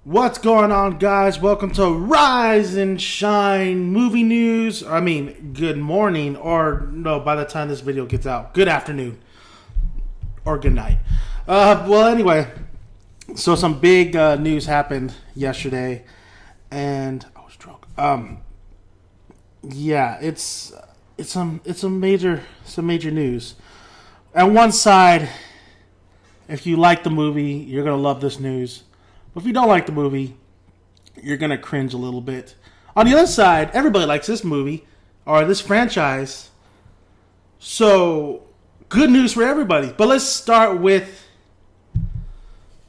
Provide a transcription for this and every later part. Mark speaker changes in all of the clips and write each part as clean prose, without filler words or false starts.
Speaker 1: What's going on, guys? Welcome to Rise and Shine movie news. Good morning, or no, by the time this video gets out, good afternoon or good night. Anyway, so some big news happened yesterday, and I was drunk. Yeah, it's some major news. On one side, if you like the movie, you're gonna love this news. But if you don't like the movie, you're going to cringe a little bit. On the other side, everybody likes this movie or this franchise. So, good news for everybody. But let's start with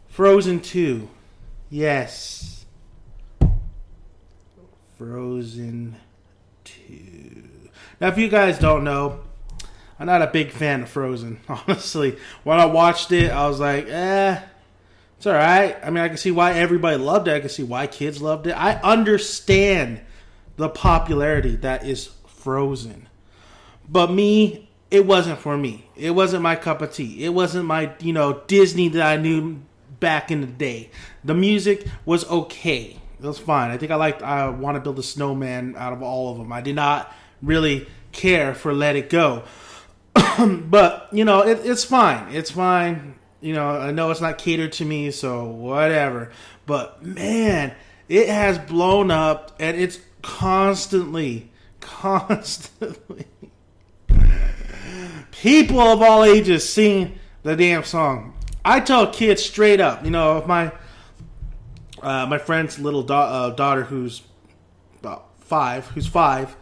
Speaker 1: Frozen 2. Yes. Frozen 2. Now, if you guys don't know, I'm not a big fan of Frozen. Honestly, when I watched it, I was like, it's alright. I can see why everybody loved it. I can see why kids loved it. I understand the popularity that is Frozen. But me, it wasn't for me. It wasn't my cup of tea. It wasn't my, Disney that I knew back in the day. The music was okay. It was fine. I think I Want to Build a Snowman out of all of them. I did not really care for Let It Go. But, it's fine. It's fine. I know it's not catered to me, so whatever. But, man, it has blown up, and it's constantly, people of all ages sing the damn song. I tell kids straight up, if my friend's little daughter, who's about five,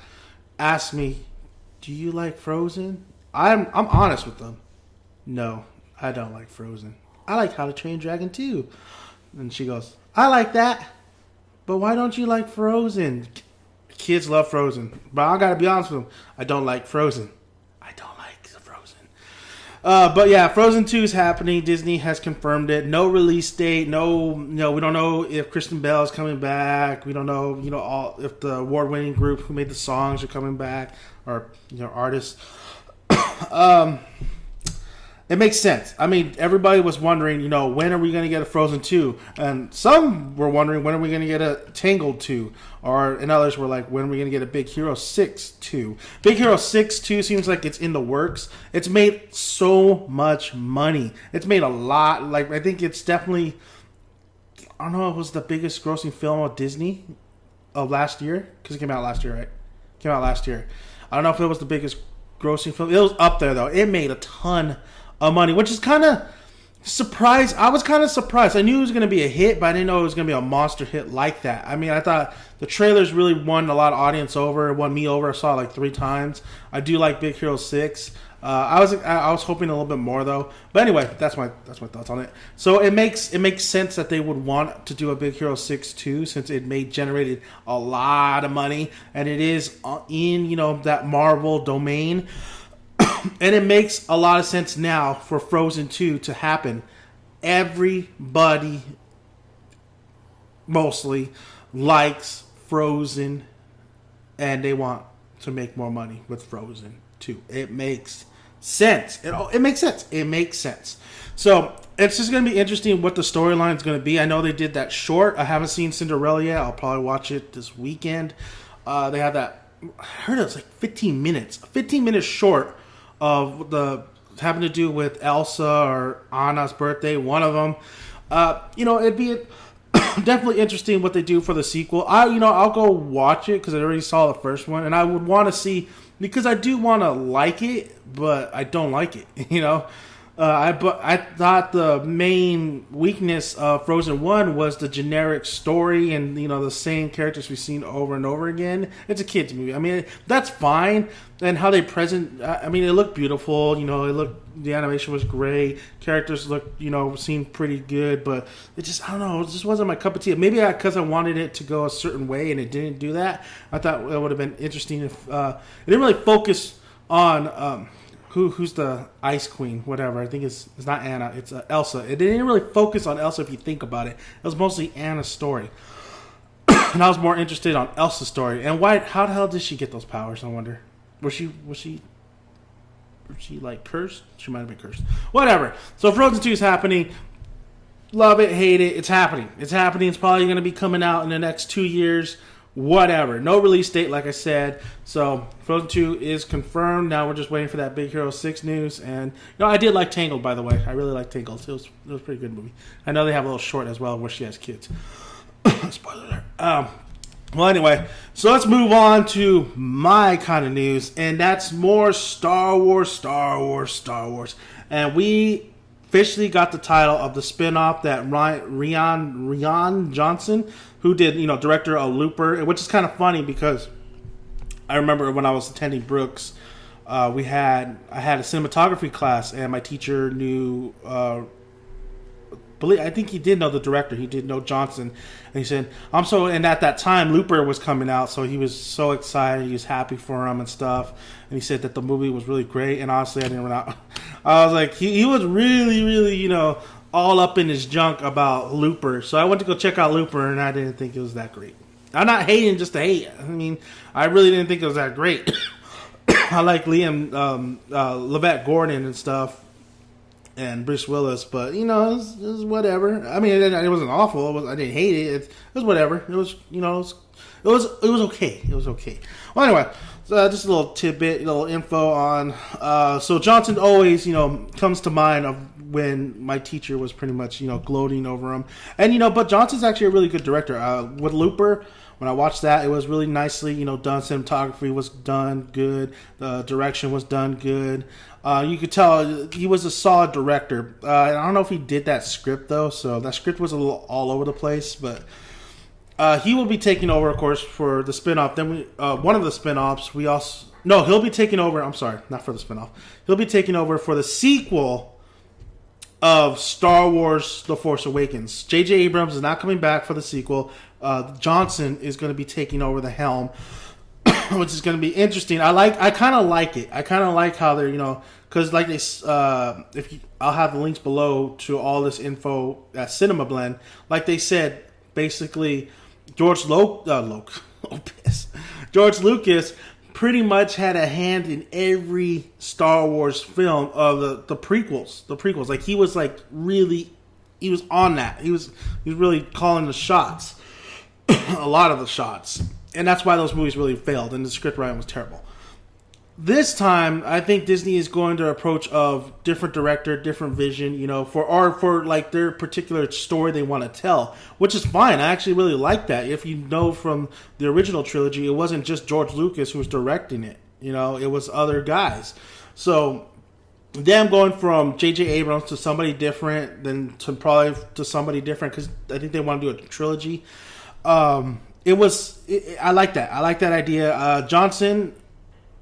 Speaker 1: asks me, "Do you like Frozen?" I'm honest with them. No. I don't like Frozen. I like How to Train Dragon 2. And she goes, I like that. But why don't you like Frozen? Kids love Frozen. But I gotta be honest with them. I don't like Frozen. I don't like Frozen. But yeah, Frozen 2 is happening. Disney has confirmed it. No release date. No, we don't know if Kristen Bell is coming back. We don't know, if the award-winning group who made the songs are coming back. Or, artists. It makes sense. Everybody was wondering, when are we going to get a Frozen 2? And some were wondering, when are we going to get a Tangled 2? And others were like, when are we going to get a Big Hero 6 2? Big Hero 6 2 seems like it's in the works. It's made so much money. It's made a lot. I think it's definitely, I don't know, it was the biggest grossing film of Disney of last year. Because it came out last year, right? Came out last year. I don't know if it was the biggest grossing film. It was up there, though. It made a ton of money, which is kind of surprised. I was kind of surprised. I knew it was going to be a hit, but I didn't know it was going to be a monster hit like that. I thought the trailers really won a lot of audience over. It won me over. I saw it like 3 times. I do like Big Hero 6. I was hoping a little bit more though. But anyway, that's my thoughts on it. So it makes sense that they would want to do a Big Hero 6 2, since it generated a lot of money, and it is in that Marvel domain. And it makes a lot of sense now for Frozen 2 to happen. Everybody mostly likes Frozen, and they want to make more money with Frozen 2. It makes sense. It makes sense. It makes sense. So it's just going to be interesting what the storyline is going to be. I know they did that short. I haven't seen Cinderella yet. I'll probably watch it this weekend. They have that. I heard it was like 15 minutes. 15 minutes short of the having to do with Elsa or Anna's birthday, one of them. It'd be definitely interesting what they do for the sequel. I'll go watch it because I already saw the first one, and I would want to see, because I do want to like it, but I don't like it. I thought the main weakness of Frozen 1 was the generic story and, the same characters we've seen over and over again. It's a kid's movie. That's fine. And how they present, it looked beautiful. The animation was great. Characters looked, seemed pretty good. But it just, I don't know, it just wasn't my cup of tea. Maybe because I wanted it to go a certain way and it didn't do that. I thought it would have been interesting if it didn't really focus on who's the Ice Queen, whatever. I think it's not Anna, it's Elsa. It didn't really focus on Elsa if you think about it. It was mostly Anna's story. And I was more interested on Elsa's story. And how the hell did she get those powers, I wonder? Was she like cursed? She might have been cursed. Whatever. So Frozen 2 is happening. love it, hate it, it's happening. It's happening. It's probably going to be coming out in the next 2 years. Whatever. No release date, like I said. So Frozen 2 is confirmed. Now we're just waiting for that Big Hero 6 news. And I did like Tangled, by the way. I really like Tangled. It was a pretty good movie. I know they have a little short as well where she has kids. Spoiler alert. Well, anyway, so let's move on to my kind of news, and that's more Star Wars. And we officially got the title of the spinoff that Rian Johnson, who did, director of Looper, which is kind of funny because I remember when I was attending Brooks, I had a cinematography class, and my teacher knew. I think he did know the director. He did know Johnson, and he said, and at that time Looper was coming out, so he was so excited. He was happy for him and stuff, and he said that the movie was really great. And honestly, I didn't run out. I was like, he was really all up in his junk about Looper, so I went to go check out Looper, and I didn't think it was that great. I'm not hating just to hate. I mean, I really didn't think it was that great. I like Liam Levette Gordon and stuff, and Bruce Willis, but it was whatever. I mean, it wasn't awful. I didn't hate it. It was whatever. It was it was okay. It was okay. Well, anyway, so just a little tidbit, a little info on. So Johnson always comes to mind of when my teacher was pretty much gloating over him, and but Johnson's actually a really good director. With Looper, when I watched that, it was really nicely done. Cinematography was done good. The direction was done good. You could tell he was a solid director. I don't know if he did that script, though, so that script was a little all over the place, but he will be taking over, of course, for the spinoff. Then one of the spinoffs, he'll be taking over, I'm sorry, not for the spinoff. He'll be taking over for the sequel of Star Wars The Force Awakens. J.J. Abrams is not coming back for the sequel. Johnson is going to be taking over the helm, which is going to be interesting. I kind of like it. I kind of like how they're, because like they, I'll have the links below to all this info at Cinema Blend. Like they said, basically, George Lucas pretty much had a hand in every Star Wars film of the prequels. The prequels, like he was he was on that. He was really calling the shots, a lot of the shots. And that's why those movies really failed, and the script writing was terrible. This time, I think Disney is going to approach of different director, different vision, for like their particular story they want to tell, which is fine. I actually really like that. If you know from the original trilogy, it wasn't just George Lucas who was directing it. It was other guys. So them going from J.J. Abrams to somebody different, then to somebody different, because I think they want to do a trilogy. I like that. I like that idea. Johnson,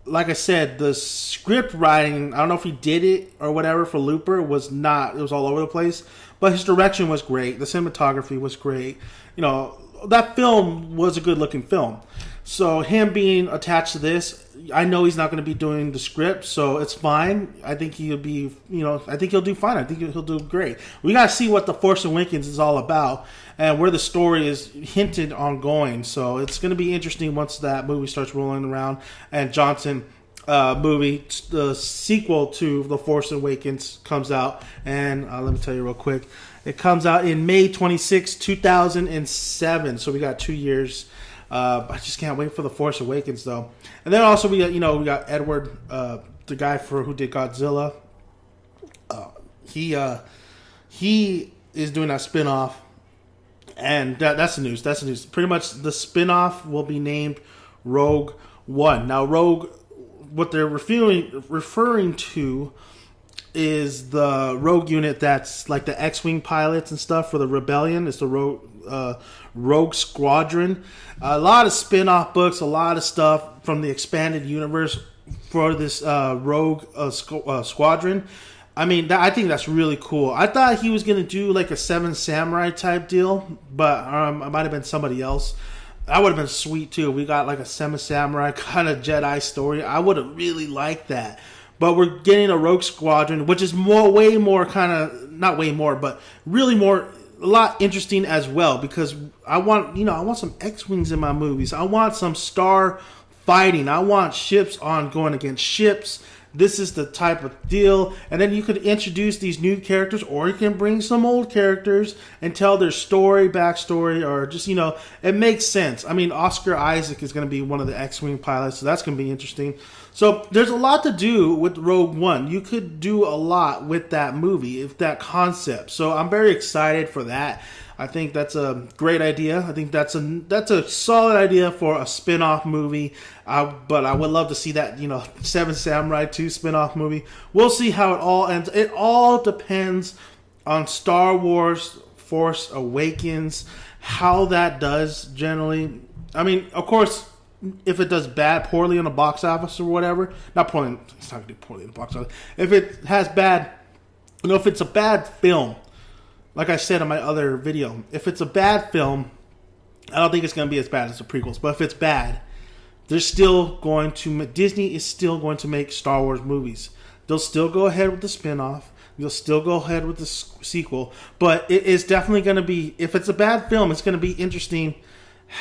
Speaker 1: like I said, the script writing, I don't know if he did it or whatever for Looper, it was all over the place. But his direction was great. The cinematography was great. That film was a good looking film. So him being attached to this, I know he's not going to be doing the script, so it's fine. I think he'll be, I think he'll do fine. I think he'll do great. We got to see what The Force Awakens is all about and where the story is hinted on going. So it's going to be interesting once that movie starts rolling around and Johnson movie, the sequel to The Force Awakens comes out. And let me tell you real quick, it comes out in May 26, 2007. So we got 2 years. I just can't wait for The Force Awakens, though. And then also we got Edward, the guy who did Godzilla. He is doing that spinoff, and that's the news. That's the news. Pretty much the spinoff will be named Rogue One. Now, Rogue, what they're referring to is the Rogue unit that's like the X-Wing pilots and stuff for the Rebellion. It's the Rogue Squadron. A lot of spin-off books, a lot of stuff from the expanded universe for this Rogue Squadron. I mean, I think that's really cool. I thought he was going to do like a Seven Samurai type deal, but it might have been somebody else. That would have been sweet too. We got like a Seven Samurai kind of Jedi story. I would have really liked that. But we're getting a Rogue Squadron, which is way more kind of, not way more, but really more, a lot interesting as well, because I want some X-Wings in my movies. I want some star fighting. I want ships on going against ships, this is the type of deal. And then you could introduce these new characters, or you can bring some old characters and tell their story, backstory, or just, it makes sense. I mean, Oscar Isaac is going to be one of the X-Wing pilots, so that's going to be interesting. So there's a lot to do with Rogue One. You could do a lot with that movie, if that concept. So I'm very excited for that. I think that's a great idea. I think that's a solid idea for a spin-off movie. But I would love to see that, Seven Samurai 2 spin-off movie. We'll see how it all ends. It all depends on Star Wars Force Awakens, how that does generally. I mean, of course, if it does poorly in the box office or whatever, not poorly, it's not going to do poorly in the box office. If it has if it's a bad film, like I said in my other video, if it's a bad film, I don't think it's going to be as bad as the prequels. But if it's bad, Disney is still going to make Star Wars movies. They'll still go ahead with the spin-off. They'll still go ahead with the sequel. But it is definitely going to be, if it's a bad film, it's going to be interesting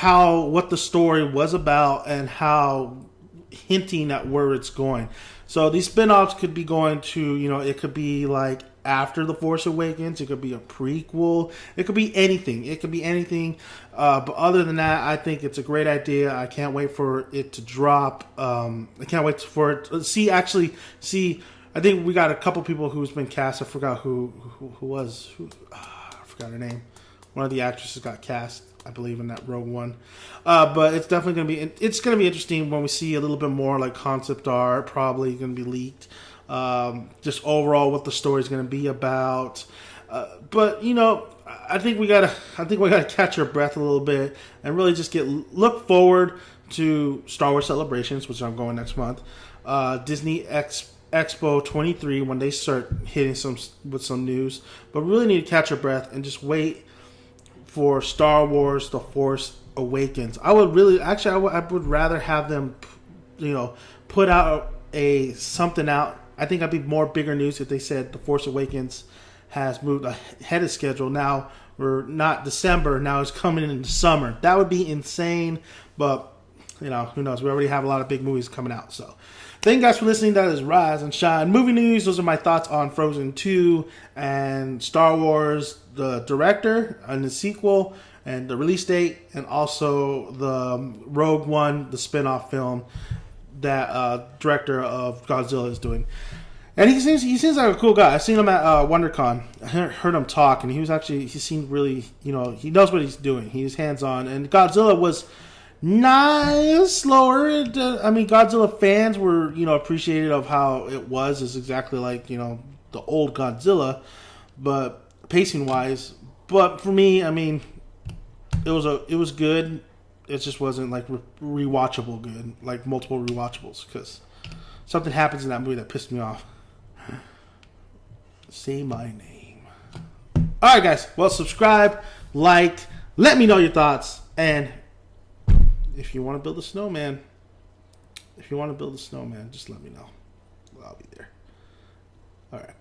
Speaker 1: what the story was about and how hinting at where it's going. So these spin-offs could be going to, it could be like after The Force Awakens. It could be a prequel. It could be anything. But other than that, I think it's a great idea. I can't wait for it to drop. I can't wait for it to see. I think we got a couple people who's been cast. I forgot who was. I forgot her name. One of the actresses got cast, I believe, in that Rogue One. But it's definitely going to be interesting when we see a little bit more like concept art, probably going to be leaked. Just overall what the story is going to be about. But I think we gotta catch our breath a little bit and really just look forward to Star Wars Celebrations, which I'm going next month. Disney Expo 23 when they start hitting with some news. But we really need to catch our breath and just wait for Star Wars: The Force Awakens. I would rather have them, put out something out. I think I'd be more bigger news if they said The Force Awakens has moved ahead of schedule. Now we're not December. Now it's coming in the summer. That would be insane. But who knows? We already have a lot of big movies coming out. So thank you guys for listening. That is Rise and Shine Movie News. Those are my thoughts on Frozen 2 and Star Wars, the director and the sequel and the release date, and also the Rogue One, the spin-off film that director of Godzilla is doing. And he seems like a cool guy. I've seen him at WonderCon. I heard him talk, and he seemed really, he knows what he's doing. He's hands-on. And Godzilla was slower. Godzilla fans were, appreciative of how it was. It's exactly like, the old Godzilla, but pacing-wise. But for me, it was good. It just wasn't like rewatchable good, like multiple rewatchables, because something happens in that movie that pissed me off. Say my name. All right, guys. Well, subscribe, like, let me know your thoughts, and if you want to build a snowman, just let me know. I'll be there. All right.